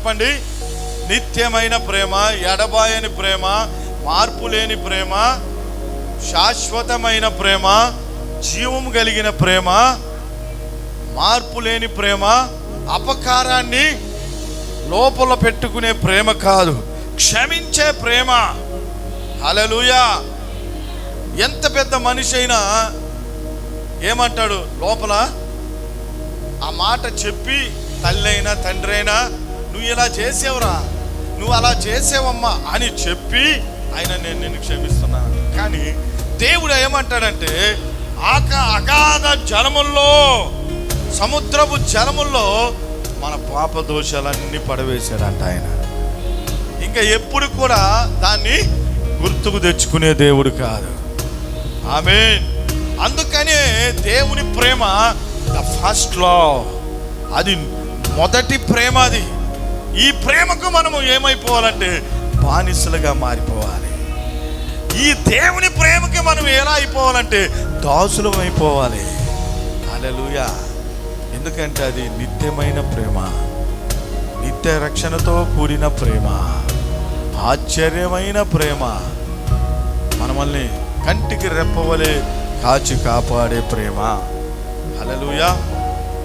చెప్పండి? నిత్యమైన ప్రేమ, ఎడబాయని ప్రేమ, మార్పు లేని ప్రేమ, శాశ్వతమైన ప్రేమ, జీవం కలిగిన ప్రేమ, మార్పు లేని ప్రేమ, అపకారాన్ని లోపల పెట్టుకునే ప్రేమ కాదు, క్షమించే ప్రేమ. హల్లెలూయా. ఎంత పెద్ద మనిషి అయినా ఏమంటాడు లోపల? ఆ మాట చెప్పి తల్లి అయినా తండ్రి అయినా నువ్వు ఇలా చేసేవరా, నువ్వు అలా చేసేవమ్మా అని చెప్పి ఆయన నేను నిన్ను క్షమిస్తున్నాను. కానీ దేవుడు ఏమంటాడంటే అగాధ జలముల్లో, సముద్రపు జలముల్లో మన పాప దోషాలన్నీ పడవేశాడంట ఆయన. ఇంకా ఎప్పుడు కూడా దాన్ని గుర్తుకు తెచ్చుకునే దేవుడు కాదు. ఆమేన్. అందుకనే దేవుని ప్రేమ ద ఫస్ట్ లవ్, అది మొదటి ప్రేమ. అది ఈ ప్రేమకు మనము ఏమైపోవాలంటే బానిసలుగా మారిపోవాలి. ఈ దేవుని ప్రేమకి మనం ఎలా అయిపోవాలంటే దాసులం అయిపోవాలి. హల్లెలూయా. ఎందుకంటే అది నిత్యమైన ప్రేమ, నిత్య రక్షణతో కూడిన ప్రేమ, ఆశ్చర్యమైన ప్రేమ, మనల్ని కంటికి రెప్పవలే కాచి కాపాడే ప్రేమ. హల్లెలూయా.